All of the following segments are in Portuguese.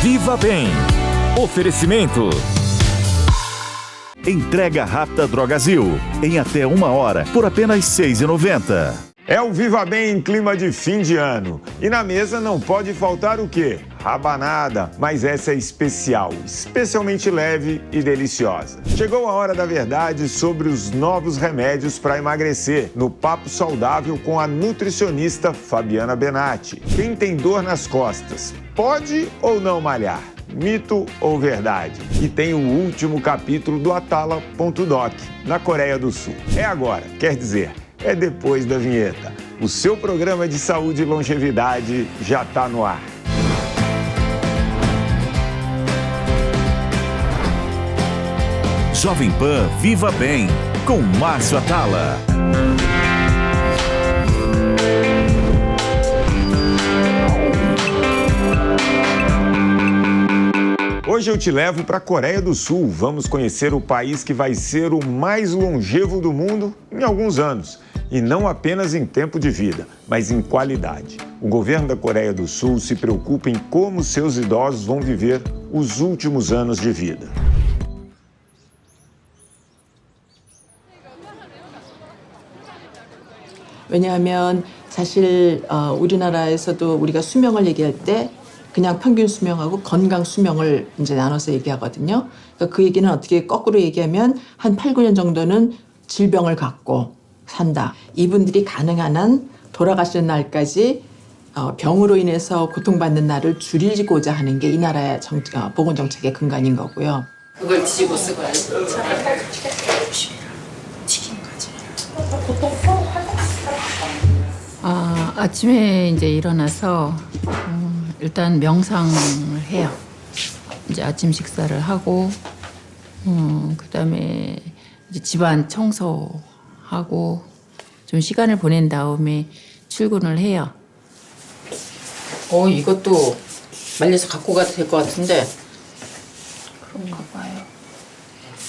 Viva Bem. Oferecimento. Entrega rápida Drogazil. Em até 1 hora, por apenas R$ 6,90. É o Viva Bem em clima de fim de ano. E na mesa não pode faltar o quê? Rabanada, mas essa é especial, especialmente leve e deliciosa. Chegou a hora da verdade sobre os novos remédios para emagrecer, no Papo Saudável com a nutricionista Fabiana Benatti. Quem tem dor nas costas, pode ou não malhar? Mito ou verdade? E tem o último capítulo do Atala.doc, na Coreia do Sul. É agora, quer dizer, é depois da vinheta. O seu programa de saúde e longevidade já está no ar. Jovem Pan Viva Bem, com Márcio Atala. Hoje eu te levo para a Coreia do Sul. Vamos conhecer o país que vai ser o mais longevo do mundo em alguns anos. E não apenas em tempo de vida, mas em qualidade. O governo da Coreia do Sul se preocupa em como seus idosos vão viver os últimos anos de vida. 왜냐하면 사실 우리나라에서도 우리가 수명을 얘기할 때 그냥 평균 수명하고 건강 수명을 이제 나눠서 얘기하거든요. 그러니까 그 얘기는 어떻게 거꾸로 얘기하면 한 8, 9년 정도는 질병을 갖고 산다. 이분들이 가능한 한 돌아가시는 날까지 병으로 인해서 고통받는 날을 줄이고자 하는 게 이 나라의 보건정책의 근간인 거고요. 그걸 뒤집어 쓰고 차라리 튀김 가지. 아침에 이제 일어나서 일단 명상을 해요. 이제 아침 식사를 하고 그다음에 이제 집안 청소하고 좀 시간을 보낸 다음에 출근을 해요. 이것도 말려서 갖고 가도 될 것 같은데. 그런가 봐요.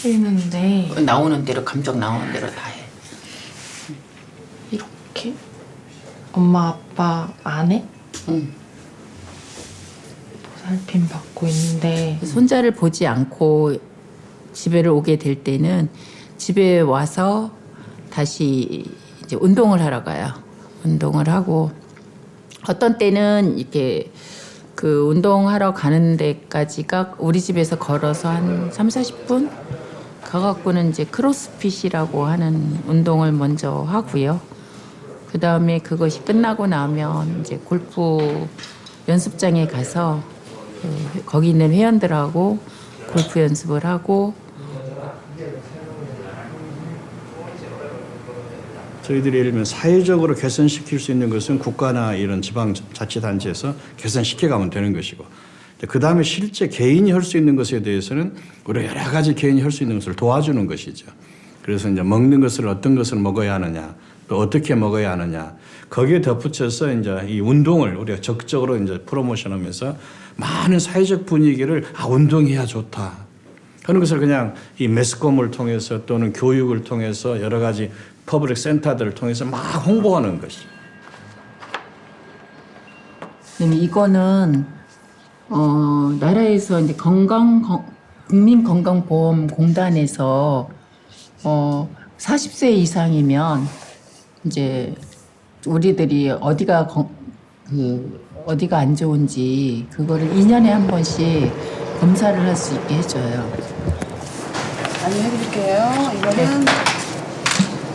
있는데 나오는 대로 감정 나오는 대로 다 해. 이렇게 엄마 아빠 안 해? 응. 보살핌 받고 있는데 손자를 보지 않고 집에를 오게 될 때는 집에 와서 다시 이제 운동을 하러 가요. 운동을 하고 어떤 때는 이렇게 그 운동하러 가는 데까지가 우리 집에서 걸어서 한 3, 40분 가갖고는 이제 크로스핏이라고 하는 운동을 먼저 하고요. 그 다음에 그것이 끝나고 나면 이제 골프 연습장에 가서 거기 있는 회원들하고 골프 연습을 하고. 저희들이 예를 들면 사회적으로 개선시킬 수 있는 것은 국가나 이런 지방자치단체에서 개선시켜가면 되는 것이고, 그 다음에 실제 개인이 할 수 있는 것에 대해서는 우리 여러 가지 개인이 할 수 있는 것을 도와주는 것이죠. 그래서 이제 먹는 것을 어떤 것을 먹어야 하느냐, 또 어떻게 먹어야 하느냐, 거기에 덧붙여서 이제 이 운동을 우리가 적극적으로 이제 프로모션하면서 많은 사회적 분위기를 운동해야 좋다 하는 것을 그냥 이 매스컴을 통해서 또는 교육을 통해서 여러 가지 퍼블릭 센터들을 통해서 막 홍보하는 것이죠. 이거는 나라에서 이제 국민건강보험공단에서 40세 이상이면 이제 우리들이 어디가 안 좋은지 그거를 2년에 한 번씩 검사를 할 수 있게 해줘요. 안내해드릴게요. 이거는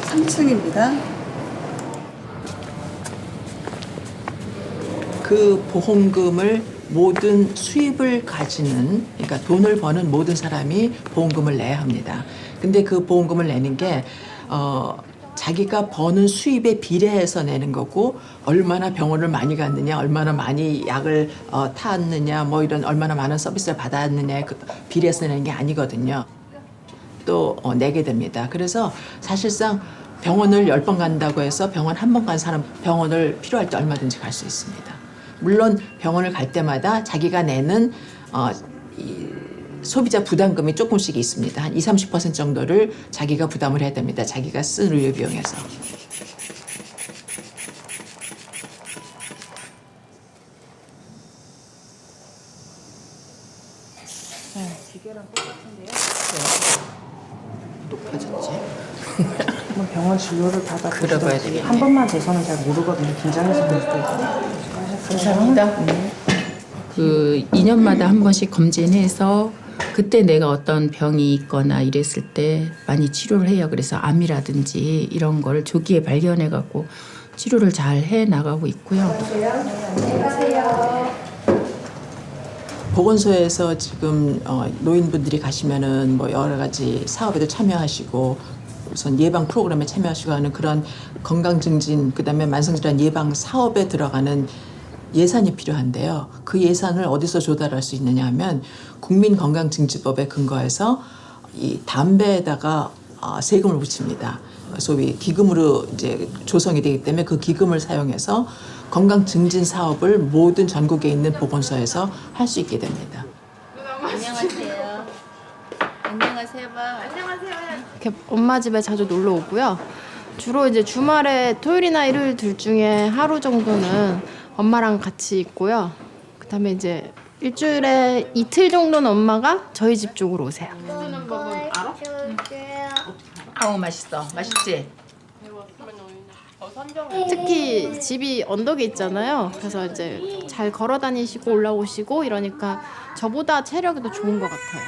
3층입니다. 그 보험금을 모든 수입을 가지는, 그러니까 돈을 버는 모든 사람이 보험금을 내야 합니다. 근데 그 보험금을 내는 게 자기가 버는 수입에 비례해서 내는 거고, 얼마나 병원을 많이 갔느냐, 얼마나 많이 약을 탔느냐, 뭐 이런 얼마나 많은 서비스를 받았느냐에 비례해서 내는 게 아니거든요. 또 내게 됩니다. 그래서 사실상 병원을 10번 간다고 해서 병원 한 번 간 사람 병원을 필요할 때 얼마든지 갈 수 있습니다. 물론 병원을 갈 때마다 자기가 내는 소비자 부담금이 조금씩 있습니다. 한 20, 30% 정도를 자기가 부담을 해야 됩니다. 자기가 쓴 의료 비용에서. 높아졌지. 한번 병원 진료를 들어봐야 받아보시든지 되겠네. 한 번만 돼서는 잘 모르거든요. 긴장해서 그럴 수도 있고. 감사합니다. 그 2년마다 한 번씩 검진해서 그때 내가 어떤 병이 있거나 이랬을 때 많이 치료를 해요. 그래서 암이라든지 이런 걸 조기에 발견해 갖고 치료를 잘 해 나가고 있고요. 보건소에서 지금 노인분들이 가시면은 뭐 여러 가지 사업에도 참여하시고 우선 예방 프로그램에 참여하시고 하는 그런 건강 증진 그다음에 만성질환 예방 사업에 들어가는 예산이 필요한데요. 그 예산을 어디서 조달할 수 있느냐 하면 국민건강증진법에 근거해서 이 담배에다가 세금을 붙입니다. 소위 기금으로 이제 조성이 되기 때문에 그 기금을 사용해서 건강 증진 사업을 모든 전국에 있는 보건소에서 할 수 있게 됩니다. 안녕하세요. 안녕하세요. 이렇게 엄마 집에 자주 놀러 오고요. 주로 이제 주말에 토요일이나 일요일 둘 중에 하루 정도는 엄마랑 같이 있고요. 그다음에 이제 일주일에 이틀 정도는 엄마가 저희 집 쪽으로 오세요. 맛있어. 맛있지? 특히 집이 언덕에 있잖아요. 그래서 이제 잘 걸어 다니시고 올라오시고 이러니까 저보다 체력이 더 좋은 것 같아요.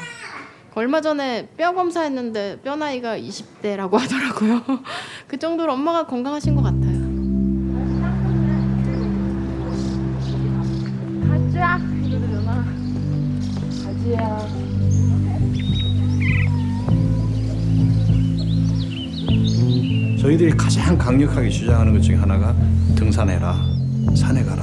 얼마 전에 뼈 검사했는데 뼈 나이가 20대라고 하더라고요. 그 정도로 엄마가 건강하신 것 같아요. 가자. 이러려나? 가지야. 저희들이 가장 강력하게 주장하는 것 중에 하나가 등산해라, 산에 가라.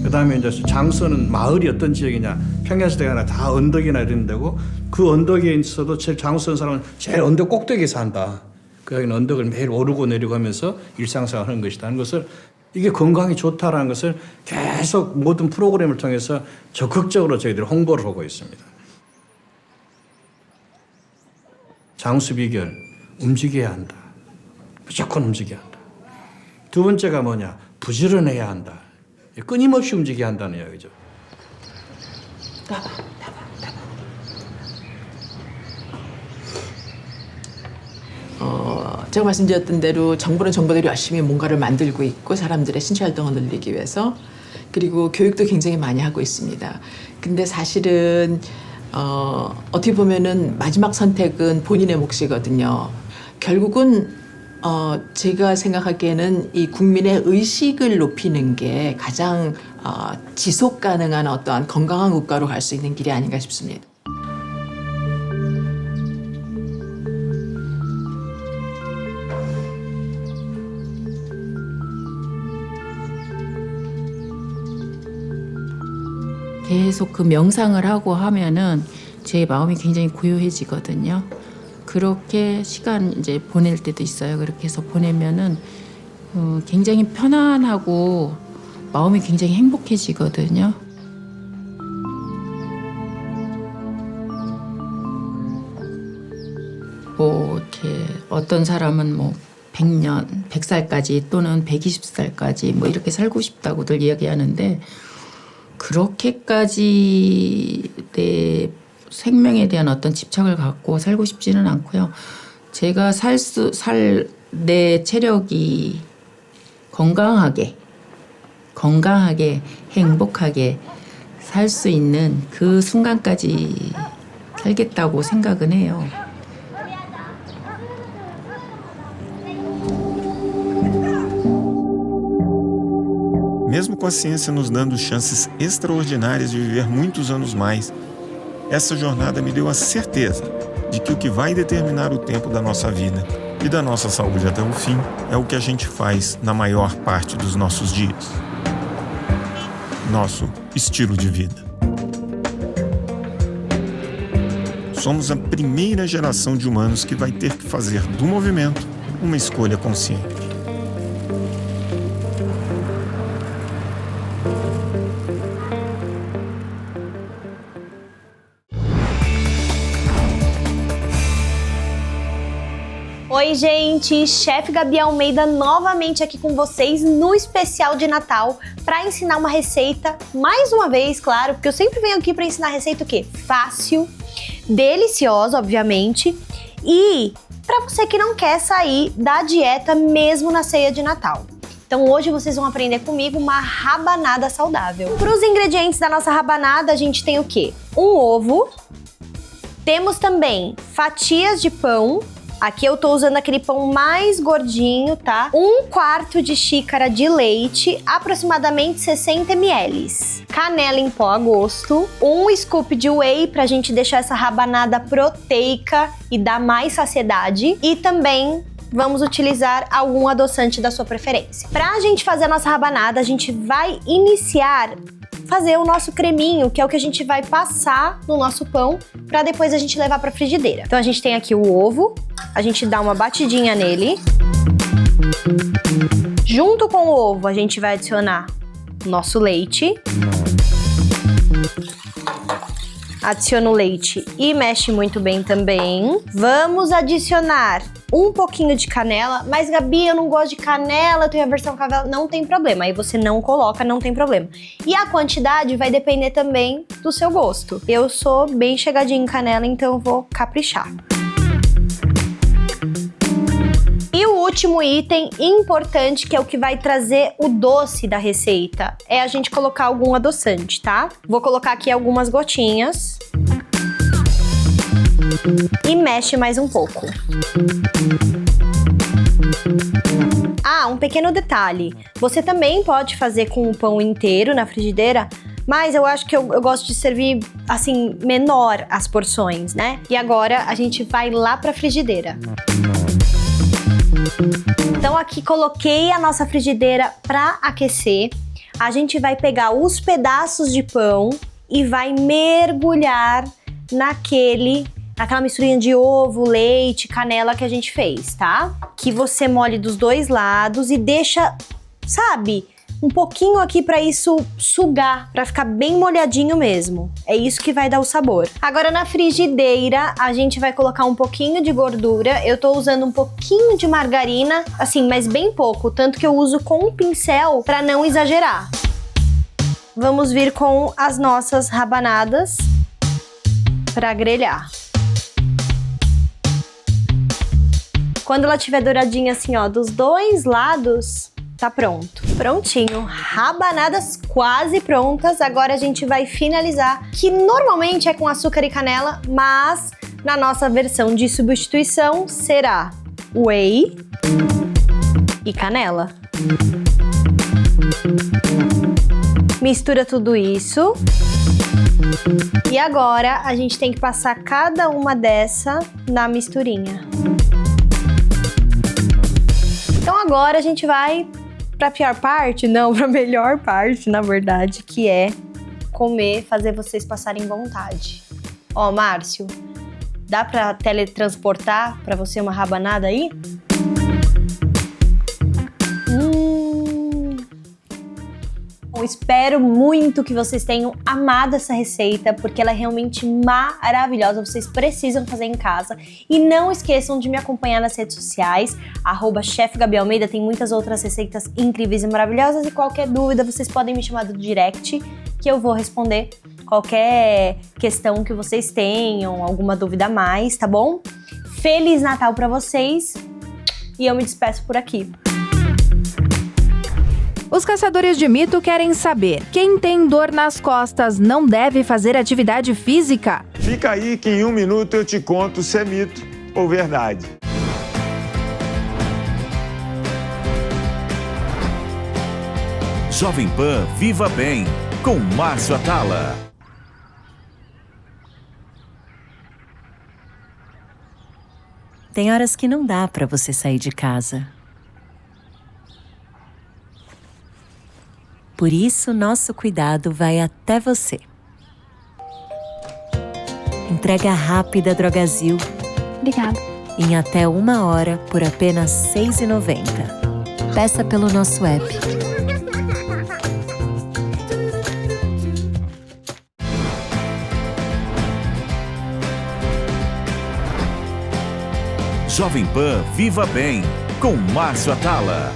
그다음에 이제 장소는 마을이 어떤 지역이냐, 평야시대가 아니라 다 언덕이나 이런 데고 그 언덕에 있어도 제일 장수한 사람은 제일 언덕 꼭대기에 산다. 그여기는 언덕을 매일 오르고 내리고 하면서 일상생활하는 것이다 하는 것을 이게 건강이 좋다라는 것을 계속 모든 프로그램을 통해서 적극적으로 저희들이 홍보를 하고 있습니다. 장수 비결, 움직여야 한다. 무조건 움직여야 한다. 두 번째가 뭐냐? 부지런해야 한다. 끊임없이 움직여야 한다는 이야기죠. 제가 말씀드렸던 대로 정부는 정부대로 열심히 뭔가를 만들고 있고 사람들의 신체 활동을 늘리기 위해서 그리고 교육도 굉장히 많이 하고 있습니다. 근데 사실은 어떻게 보면은 마지막 선택은 본인의 몫이거든요. 결국은 제가 생각하기에는 이 국민의 의식을 높이는 게 가장 지속 가능한 어떠한 건강한 국가로 갈 수 있는 길이 아닌가 싶습니다. 계속 그 명상을 하고 하면은 제 마음이 굉장히 고요해지거든요. 그렇게 시간 이제 보낼 때도 있어요. 그렇게 해서 보내면은 굉장히 편안하고 마음이 굉장히 행복해지거든요. 뭐 이렇게 어떤 사람은 뭐 100년, 100살까지 또는 120살까지 뭐 이렇게 살고 싶다고들 이야기하는데 그렇게까지 내 생명에 대한 어떤 집착을 갖고 살고 싶지는 않고요. 제가 내 체력이 건강하게 행복하게 살 수 있는 그 순간까지 살겠다고 생각은 해요. Mesmo com a ciência nos dando chances extraordinárias de viver muitos anos mais, essa jornada me deu a certeza de que o que vai determinar o tempo da nossa vida e da nossa saúde até o fim é o que a gente faz na maior parte dos nossos dias. Nosso estilo de vida. Somos a primeira geração de humanos que vai ter que fazer do movimento uma escolha consciente. Oi, gente! Chefe Gabi Almeida novamente aqui com vocês no especial de Natal para ensinar uma receita, mais uma vez, claro, porque eu sempre venho aqui para ensinar receita o quê? Fácil, deliciosa, obviamente, e para você que não quer sair da dieta mesmo na ceia de Natal. Então hoje vocês vão aprender comigo uma rabanada saudável. Para os ingredientes da nossa rabanada, a gente tem o quê? Um ovo, temos também fatias de pão. Aqui eu tô usando aquele pão mais gordinho, tá? 1/4 de xícara de leite, aproximadamente 60 ml. Canela em pó a gosto. 1 scoop de whey pra gente deixar essa rabanada proteica e dar mais saciedade. E também vamos utilizar algum adoçante da sua preferência. Pra gente fazer a nossa rabanada, a gente vai fazer o nosso creminho, que é o que a gente vai passar no nosso pão para depois a gente levar para frigideira. Então a gente tem aqui o ovo, a gente dá uma batidinha nele. Junto com o ovo, a gente vai adicionar o nosso leite. Adiciona o leite e mexe muito bem também. Vamos adicionar um pouquinho de canela, mas Gabi, eu não gosto de canela, eu tenho a versão canela, não tem problema, aí você não coloca, não tem problema. E a quantidade vai depender também do seu gosto. Eu sou bem chegadinha em canela, então eu vou caprichar. E o último item importante, que é o que vai trazer o doce da receita, é a gente colocar algum adoçante, tá? Vou colocar aqui algumas gotinhas. E mexe mais um pouco. Ah, um pequeno detalhe. Você também pode fazer com o pão inteiro na frigideira, mas eu acho que eu gosto de servir, assim, menor as porções, né? E agora a gente vai lá pra frigideira. Então aqui coloquei a nossa frigideira para aquecer. A gente vai pegar os pedaços de pão e vai mergulhar naquela misturinha de ovo, leite, canela que a gente fez, tá? Que você molhe dos dois lados e deixa, sabe, um pouquinho aqui para isso sugar, para ficar bem molhadinho mesmo. É isso que vai dar o sabor. Agora na frigideira, a gente vai colocar um pouquinho de gordura. Eu tô usando um pouquinho de margarina, assim, mas bem pouco, tanto que eu uso com um pincel para não exagerar. Vamos vir com as nossas rabanadas para grelhar. Quando ela tiver douradinha assim, ó, dos dois lados, tá pronto. Prontinho. Rabanadas quase prontas. Agora a gente vai finalizar, que normalmente é com açúcar e canela, mas na nossa versão de substituição será whey e canela. Mistura tudo isso. E agora a gente tem que passar cada uma dessa na misturinha. Então agora a gente vai pra pior parte, não, pra melhor parte, na verdade, que é comer, fazer vocês passarem vontade. Ó, Márcio, dá pra teletransportar pra você uma rabanada aí? Bom, espero muito que vocês tenham amado essa receita, porque ela é realmente maravilhosa, vocês precisam fazer em casa. E não esqueçam de me acompanhar nas redes sociais, @Chef Gabi Almeida, tem muitas outras receitas incríveis e maravilhosas, e qualquer dúvida vocês podem me chamar do direct, que eu vou responder qualquer questão que vocês tenham, alguma dúvida a mais, tá bom? Feliz Natal pra vocês, e eu me despeço por aqui. Os caçadores de mito querem saber: quem tem dor nas costas não deve fazer atividade física? Fica aí que em 1 minuto eu te conto se é mito ou verdade. Jovem Pan Viva Bem, com Márcio Atala. Tem horas que não dá para você sair de casa. Por isso, nosso cuidado vai até você. Entrega rápida Drogazil. Obrigada. Em até 1 hora por apenas R$ 6,90. Peça pelo nosso app. Jovem Pan Viva Bem, com Márcio Atala.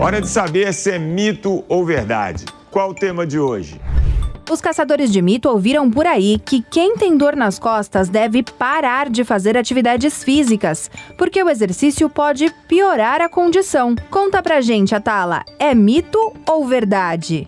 Hora de saber se é mito ou verdade. Qual o tema de hoje? Os caçadores de mito ouviram por aí que quem tem dor nas costas deve parar de fazer atividades físicas, porque o exercício pode piorar a condição. Conta pra gente, Atala, é mito ou verdade?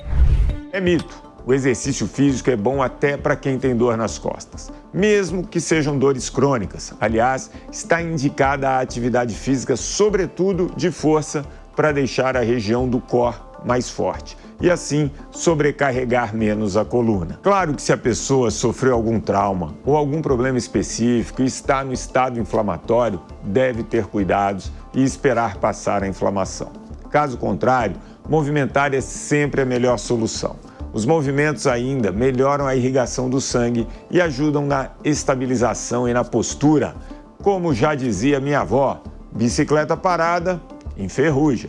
É mito. O exercício físico é bom até para quem tem dor nas costas, mesmo que sejam dores crônicas. Aliás, está indicada a atividade física, sobretudo de força, para deixar a região do core mais forte e assim sobrecarregar menos a coluna. Claro que se a pessoa sofreu algum trauma ou algum problema específico e está no estado inflamatório, deve ter cuidados e esperar passar a inflamação. Caso contrário, movimentar é sempre a melhor solução. Os movimentos ainda melhoram a irrigação do sangue e ajudam na estabilização e na postura. Como já dizia minha avó, bicicleta parada enferruja.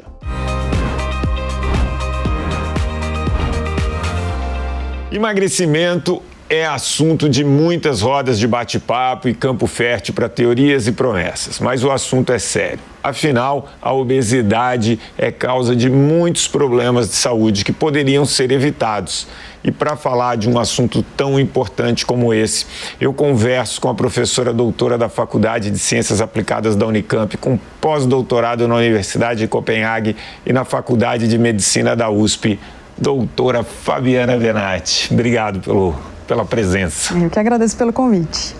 Emagrecimento é assunto de muitas rodas de bate-papo e campo fértil para teorias e promessas, mas o assunto é sério. Afinal, a obesidade é causa de muitos problemas de saúde que poderiam ser evitados. E para falar de um assunto tão importante como esse, eu converso com a professora doutora da Faculdade de Ciências Aplicadas da Unicamp, com pós-doutorado na Universidade de Copenhague e na Faculdade de Medicina da USP, doutora Fabiana Venatti. Obrigado pela presença. Eu que agradeço pelo convite.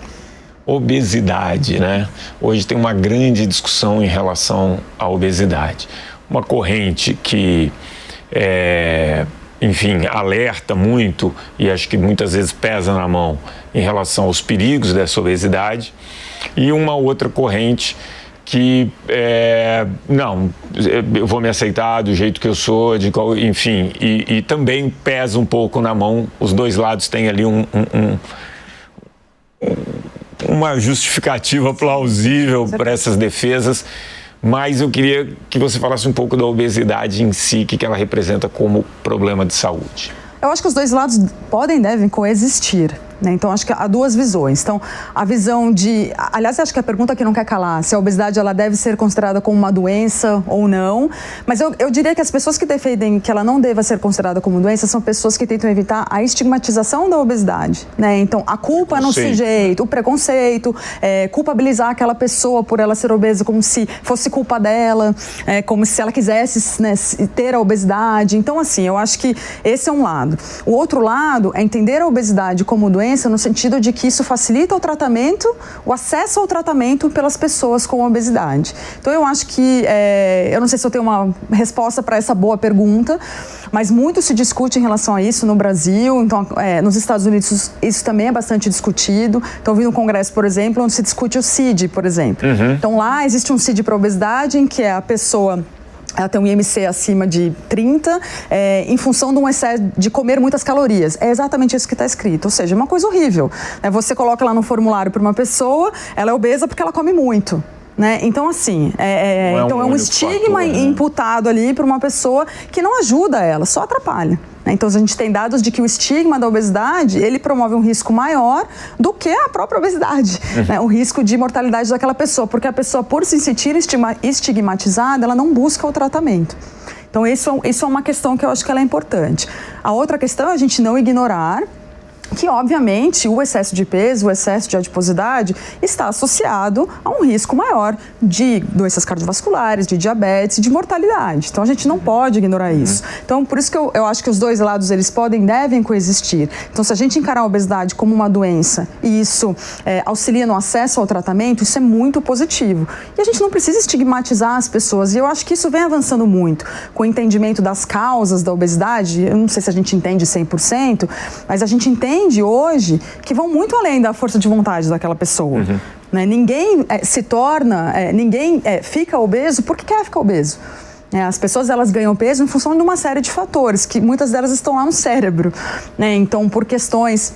Obesidade, né? Hoje tem uma grande discussão em relação à obesidade. Uma corrente que, alerta muito e acho que muitas vezes pesa na mão em relação aos perigos dessa obesidade. E uma outra corrente que, eu vou me aceitar do jeito que eu sou, e também pesa um pouco na mão. Os dois lados têm ali uma justificativa plausível para essas defesas, mas eu queria que você falasse um pouco da obesidade em si, que ela representa como problema de saúde. Eu acho que os dois lados podem e devem coexistir. Então, acho que há duas visões. Então, a visão de... Aliás, acho que a pergunta que não quer calar, se a obesidade ela deve ser considerada como uma doença ou não. Mas eu diria que as pessoas que defendem que ela não deva ser considerada como doença são pessoas que tentam evitar a estigmatização da obesidade. Então, a culpa no sujeito, o preconceito, culpabilizar aquela pessoa por ela ser obesa como se fosse culpa dela, como se ela quisesse ter a obesidade. Então, assim, eu acho que esse é um lado. O outro lado é entender a obesidade como doença no sentido de que isso facilita o tratamento, o acesso ao tratamento pelas pessoas com obesidade. Então, eu acho que, eu não sei se eu tenho uma resposta para essa boa pergunta, mas muito se discute em relação a isso no Brasil. Então, nos Estados Unidos, isso também é bastante discutido. Então, eu vi um congresso, por exemplo, onde se discute o CID, por exemplo. Então, lá existe um CID para obesidade, em que a pessoa... ela tem um IMC acima de 30, em função de um excesso de comer muitas calorias. É exatamente isso que está escrito, ou seja, é uma coisa horrível. Você coloca lá no formulário para uma pessoa, ela é obesa porque ela come muito. Então, assim, é um estigma imputado ali para uma pessoa que não ajuda ela, só atrapalha. Então, a gente tem dados de que o estigma da obesidade, ele promove um risco maior do que a própria obesidade, o risco de mortalidade daquela pessoa, porque a pessoa, por se sentir estigmatizada, ela não busca o tratamento. Então, isso é uma questão que eu acho que ela é importante. A outra questão é a gente não ignorar que, obviamente, o excesso de peso, o excesso de adiposidade está associado a um risco maior de doenças cardiovasculares, de diabetes e de mortalidade. Então, a gente não pode ignorar isso. Então, por isso que eu acho que os dois lados, eles podem e devem coexistir. Então, se a gente encarar a obesidade como uma doença e isso auxilia no acesso ao tratamento, isso é muito positivo. E a gente não precisa estigmatizar as pessoas. E eu acho que isso vem avançando muito com o entendimento das causas da obesidade. Eu não sei se a gente entende 100%, mas a gente entende hoje que vão muito além da força de vontade daquela pessoa. Ninguém ninguém fica obeso porque quer ficar obeso. As pessoas, elas ganham peso em função de uma série de fatores, que muitas delas estão lá no cérebro. Então, por questões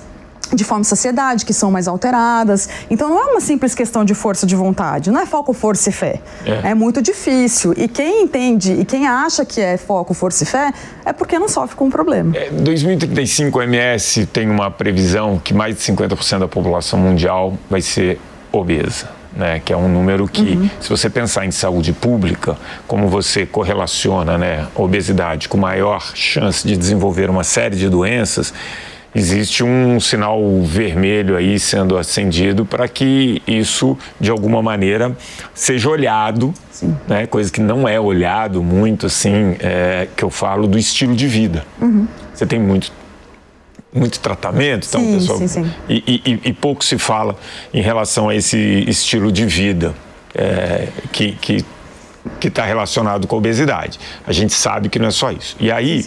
de fome e saciedade, que são mais alteradas. Então não é uma simples questão de força de vontade, não é foco, força e fé. É muito difícil. E quem entende e quem acha que é foco, força e fé é porque não sofre com o problema. Em 2035, a OMS tem uma previsão que mais de 50% da população mundial vai ser obesa. Né, que é um número que, se você pensar em saúde pública, como você correlaciona, né, a obesidade com maior chance de desenvolver uma série de doenças, existe um sinal vermelho aí sendo acendido para que isso, de alguma maneira, seja olhado, né, coisa que não é olhado muito, assim, que eu falo do estilo de vida. Você tem muito tratamento, então, pessoal, e pouco se fala em relação a esse estilo de vida que está relacionado com a obesidade. A gente sabe que não é só isso. E aí,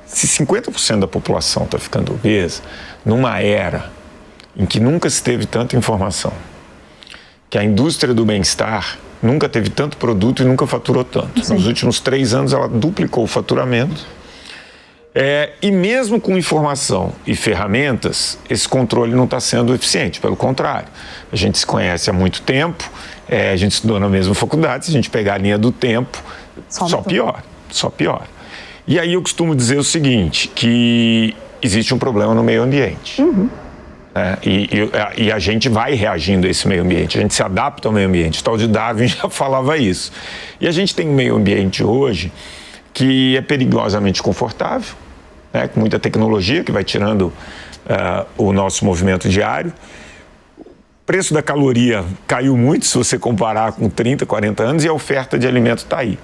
se 50% da população está ficando obesa, numa era em que nunca se teve tanta informação, que a indústria do bem-estar nunca teve tanto produto e nunca faturou tanto. Nos últimos 3 anos, ela duplicou o faturamento. E mesmo com informação e ferramentas, esse controle não está sendo eficiente, pelo contrário. A gente se conhece há muito tempo, a gente estudou na mesma faculdade, se a gente pegar a linha do tempo, só piora. E aí eu costumo dizer o seguinte, que existe um problema no meio ambiente. E a gente vai reagindo a esse meio ambiente, a gente se adapta ao meio ambiente. O tal de Darwin já falava isso. E a gente tem um meio ambiente hoje que é perigosamente confortável, né, com muita tecnologia que vai tirando o nosso movimento diário. O preço da caloria caiu muito se você comparar com 30, 40 anos e a oferta de alimento está aí.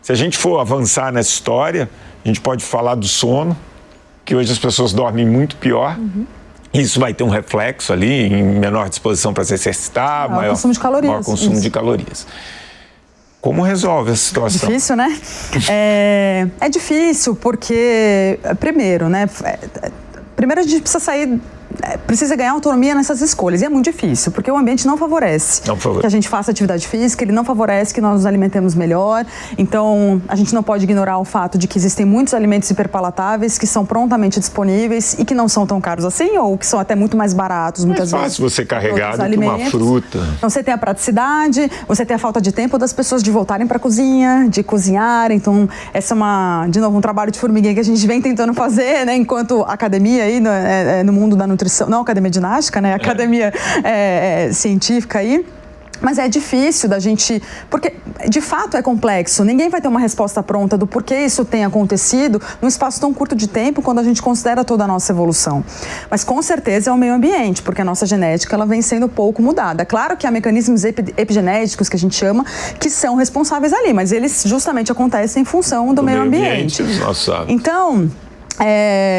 Se a gente for avançar nessa história, a gente pode falar do sono, que hoje as pessoas dormem muito pior. Isso vai ter um reflexo ali em menor disposição para se exercitar, maior consumo de calorias. Maior consumo de calorias. Como resolve essa situação? Difícil, né? É difícil porque, primeiro, né? Primeiro a gente precisa ganhar autonomia nessas escolhas. E é muito difícil, porque o ambiente não favorece que a gente faça atividade física, ele não favorece que nós nos alimentemos melhor. Então, a gente não pode ignorar o fato de que existem muitos alimentos hiperpalatáveis que são prontamente disponíveis e que não são tão caros assim, ou que são até muito mais baratos, muitas vezes. É fácil você carregar do que uma fruta. Então, você tem a praticidade, você tem a falta de tempo das pessoas de voltarem para a cozinha, de cozinhar. Então, essa é de novo, um trabalho de formiguinha que a gente vem tentando fazer, né, enquanto academia aí no mundo da nutrição. Não academia de ginástica, né? Academia científica aí. Mas é difícil da gente... Porque, de fato, é complexo. Ninguém vai ter uma resposta pronta do porquê isso tem acontecido num espaço tão curto de tempo quando a gente considera toda a nossa evolução. Mas, com certeza, é o meio ambiente, porque a nossa genética ela vem sendo pouco mudada. Claro que há mecanismos epigenéticos, que a gente chama, que são responsáveis ali, mas eles justamente acontecem em função do meio ambiente. Então...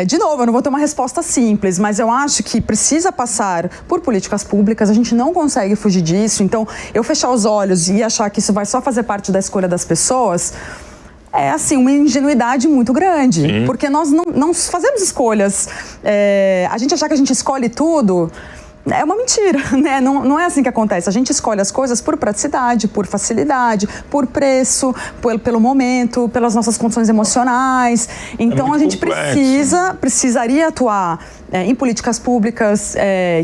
de novo, eu não vou ter uma resposta simples, mas eu acho que precisa passar por políticas públicas, a gente não consegue fugir disso. Então, eu fechar os olhos e achar que isso vai só fazer parte da escolha das pessoas é, assim, uma ingenuidade muito grande. Porque nós não fazemos escolhas. A gente achar que a gente escolhe tudo... É uma mentira, né? Não é assim que acontece. A gente escolhe as coisas por praticidade, por facilidade, por preço, pelo momento, pelas nossas condições emocionais. Então a gente precisaria atuar em políticas públicas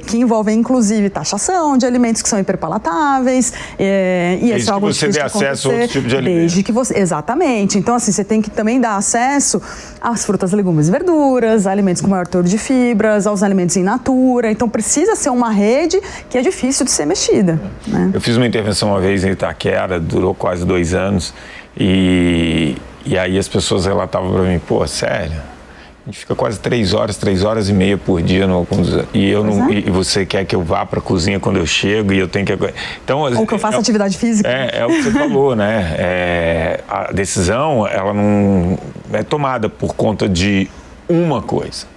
que envolvem inclusive taxação de alimentos que são hiperpalatáveis. Desde que você dê acesso a outro tipo de alimento. Exatamente. Então assim, você tem que também dar acesso às frutas, legumes e verduras, a alimentos com maior teor de fibras, aos alimentos in natura. Então precisa ser uma rede que é difícil de ser mexida, né? Eu fiz uma intervenção uma vez em Itaquera, durou quase 2 anos, e aí as pessoas relatavam para mim, pô, sério? A gente fica quase 3 horas e meia por dia no e você quer que eu vá para a cozinha quando eu chego e eu tenho que... Então, ou que eu faça atividade física. É o que você falou, né? A decisão, ela não é tomada por conta de uma coisa.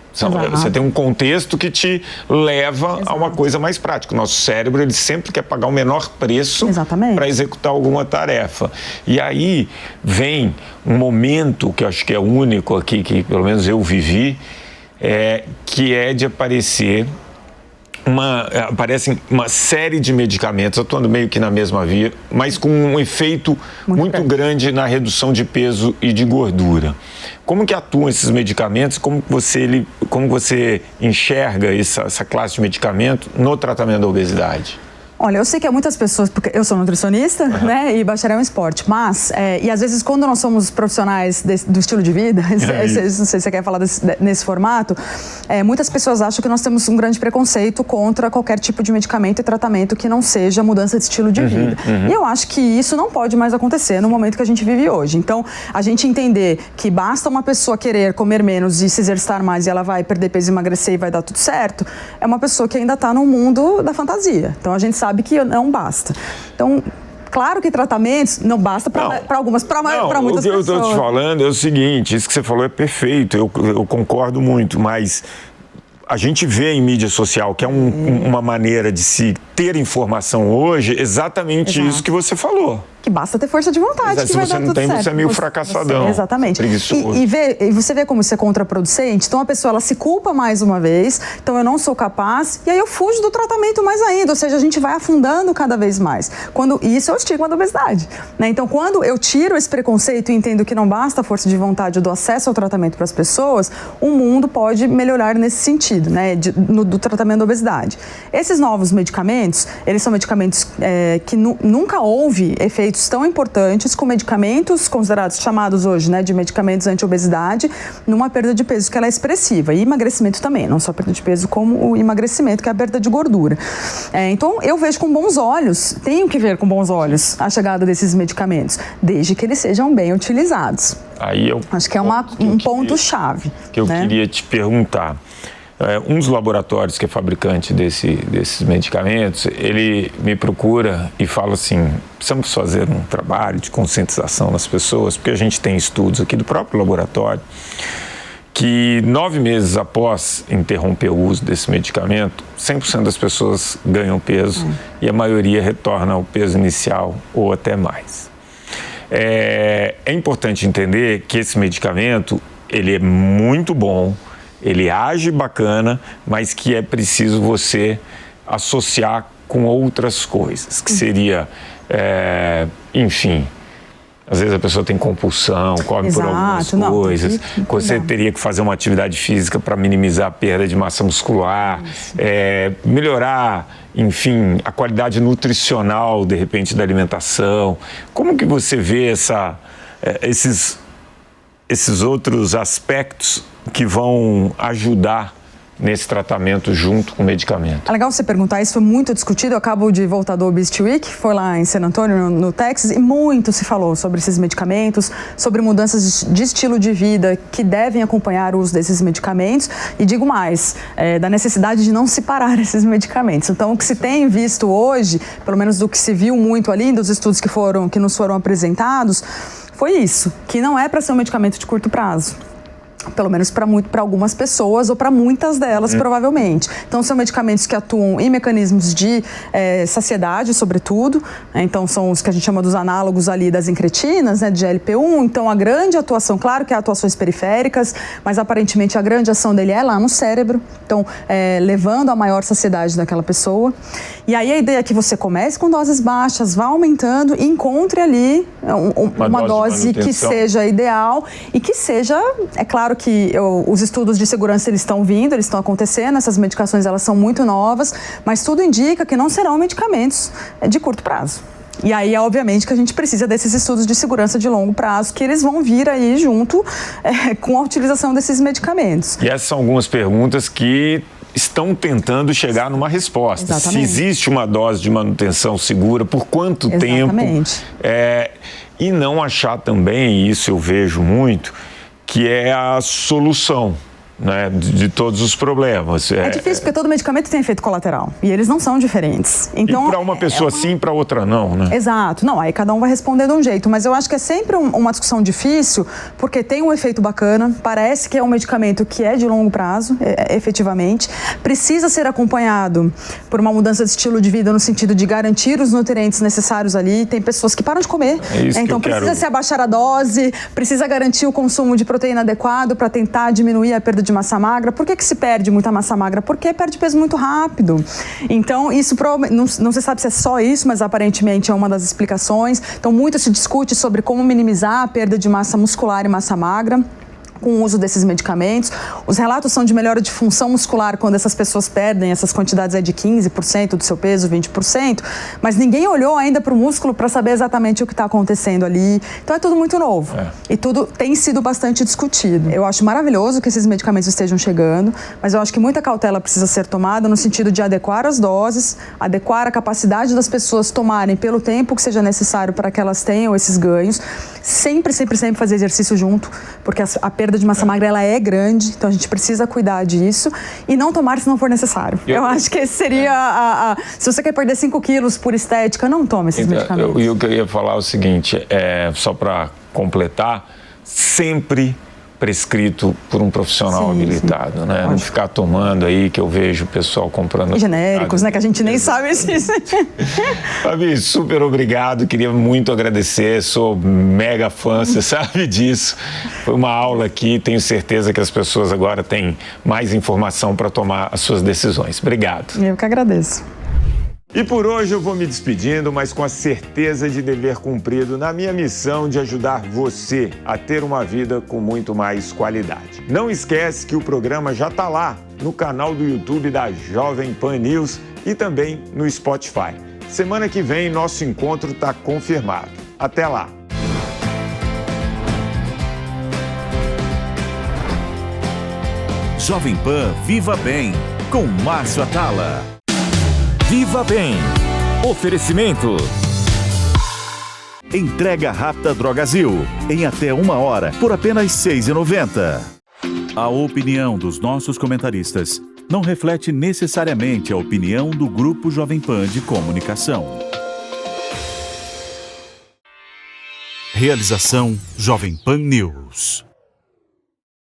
Você tem um contexto que te leva a uma coisa mais prática. O nosso cérebro, ele sempre quer pagar o menor preço para executar alguma tarefa. E aí vem um momento que eu acho que é único aqui, que pelo menos eu vivi, que é de aparecem uma série de medicamentos, atuando meio que na mesma via, mas com um efeito muito grande na redução de peso e de gordura. Como que atuam esses medicamentos? Como você enxerga essa classe de medicamento no tratamento da obesidade? Olha, eu sei que há muitas pessoas, porque eu sou nutricionista, né, e bacharel em esporte, mas, e às vezes quando nós somos profissionais do estilo de vida, não sei se você quer falar nesse formato, muitas pessoas acham que nós temos um grande preconceito contra qualquer tipo de medicamento e tratamento que não seja mudança de estilo de vida. E eu acho que isso não pode mais acontecer no momento que a gente vive hoje. Então, a gente entender que basta uma pessoa querer comer menos e se exercitar mais e ela vai perder peso, emagrecer e vai dar tudo certo, é uma pessoa que ainda está no mundo da fantasia. Então, a gente sabe que não basta. Então, claro que tratamentos não basta para algumas, para muitas pessoas. O que eu estou te falando é o seguinte, isso que você falou é perfeito, eu concordo muito, mas a gente vê em mídia social que é uma maneira de se ter informação hoje, exatamente isso que você falou. Que basta ter força de vontade, que vai dar tudo certo. Se você não tem, você é meio fracassadão. Exatamente. Preguiçoso. E você vê como isso é contraproducente. Então a pessoa ela se culpa mais uma vez, então eu não sou capaz, e aí eu fujo do tratamento mais ainda, ou seja, a gente vai afundando cada vez mais. Isso é o estigma da obesidade, né? Então quando eu tiro esse preconceito e entendo que não basta a força de vontade do acesso ao tratamento para as pessoas, o mundo pode melhorar nesse sentido, né? Do tratamento da obesidade. Esses novos medicamentos, eles são medicamentos que nunca houve efeitos tão importantes com medicamentos considerados, chamados hoje, né, de medicamentos anti-obesidade, numa perda de peso que ela é expressiva. E emagrecimento também, não só perda de peso, como o emagrecimento, que é a perda de gordura. Então, eu vejo com bons olhos, tenho que ver com bons olhos a chegada desses medicamentos, desde que eles sejam bem utilizados. Aí acho que é um ponto-chave. Que eu queria te perguntar. Um dos laboratórios que é fabricante desses medicamentos, ele me procura e fala assim, precisamos fazer um trabalho de conscientização nas pessoas, porque a gente tem estudos aqui do próprio laboratório que 9 meses após interromper o uso desse medicamento, 100% das pessoas ganham peso e a maioria retorna ao peso inicial ou até mais. É importante entender que esse medicamento, ele é muito bom, ele age bacana, mas que é preciso você associar com outras coisas, que seria, enfim, às vezes a pessoa tem compulsão, come por algumas coisas, você teria que fazer uma atividade física para minimizar a perda de massa muscular, melhorar, enfim, a qualidade nutricional, de repente, da alimentação. Como que você vê esses outros aspectos que vão ajudar nesse tratamento junto com o medicamento? É legal você perguntar, isso foi muito discutido, eu acabo de voltar do Obesity Week, foi lá em San Antonio, no Texas, e muito se falou sobre esses medicamentos, sobre mudanças de estilo de vida que devem acompanhar o uso desses medicamentos, e digo mais, da necessidade de não separar esses medicamentos. Então, o que se tem visto hoje, pelo menos do que se viu muito ali, dos estudos que nos foram apresentados, foi isso, que não é para ser um medicamento de curto prazo. Pelo menos para algumas pessoas ou para muitas delas, provavelmente. Então, são medicamentos que atuam em mecanismos de saciedade, sobretudo. Então, são os que a gente chama dos análogos ali das incretinas, né, de GLP-1. Então, a grande atuação, claro que há atuações periféricas, mas aparentemente a grande ação dele é lá no cérebro. Então, levando a maior saciedade daquela pessoa. E aí, a ideia é que você comece com doses baixas, vá aumentando e encontre ali uma dose que seja ideal e que seja, é claro que os estudos de segurança eles estão vindo, eles estão acontecendo, essas medicações elas são muito novas, mas tudo indica que não serão medicamentos de curto prazo. E aí, obviamente, que a gente precisa desses estudos de segurança de longo prazo, que eles vão vir aí junto com a utilização desses medicamentos. E essas são algumas perguntas que estão tentando chegar numa resposta. Exatamente. Se existe uma dose de manutenção segura, por quanto tempo? E não achar também, e isso eu vejo muito, que é a solução, né, de todos os problemas. É difícil porque todo medicamento tem efeito colateral e eles não são diferentes. Então, e para uma pessoa sim, para outra não, né? Exato. Não, aí cada um vai responder de um jeito, mas eu acho que é sempre uma discussão difícil porque tem um efeito bacana, parece que é um medicamento que é de longo prazo, efetivamente, precisa ser acompanhado por uma mudança de estilo de vida no sentido de garantir os nutrientes necessários ali. Tem pessoas que param de comer, então precisa se abaixar a dose, precisa garantir o consumo de proteína adequado para tentar diminuir a perda de massa magra. Por que se perde muita massa magra? Porque perde peso muito rápido. Então, isso não se sabe se é só isso, mas aparentemente é uma das explicações. Então, muito se discute sobre como minimizar a perda de massa muscular e massa magra. com o uso desses medicamentos. Os relatos são de melhora de função muscular quando essas pessoas perdem essas quantidades aí de 15% do seu peso, 20%, mas ninguém olhou ainda para o músculo para saber exatamente o que está acontecendo ali. Então é tudo muito novo e tudo tem sido bastante discutido. Eu acho maravilhoso que esses medicamentos estejam chegando, mas eu acho que muita cautela precisa ser tomada no sentido de adequar as doses, adequar a capacidade das pessoas tomarem pelo tempo que seja necessário para que elas tenham esses ganhos. Sempre fazer exercício junto, porque a perda de massa magra ela é grande, então a gente precisa cuidar disso e não tomar se não for necessário. Eu acho que esse seria se você quer perder 5 quilos por estética, não tome esses medicamentos. E o que eu ia falar é o seguinte, só para completar, sempre prescrito por um profissional habilitado, né? Não ficar tomando aí, que eu vejo o pessoal comprando... genéricos, né? Que a gente nem sabe se... Fabi, super obrigado, queria muito agradecer, sou mega fã, você sabe disso. Foi uma aula aqui, tenho certeza que as pessoas agora têm mais informação para tomar as suas decisões. Obrigado. Eu que agradeço. E por hoje eu vou me despedindo, mas com a certeza de dever cumprido na minha missão de ajudar você a ter uma vida com muito mais qualidade. Não esquece que o programa já está lá no canal do YouTube da Jovem Pan News e também no Spotify. Semana que vem nosso encontro está confirmado. Até lá! Jovem Pan Viva Bem, com Márcio Atala. Viva Bem. Oferecimento. Entrega rápida Drogazil, em até 1 hora, por apenas R$ 6,90. A opinião dos nossos comentaristas não reflete necessariamente a opinião do Grupo Jovem Pan de Comunicação. Realização Jovem Pan News.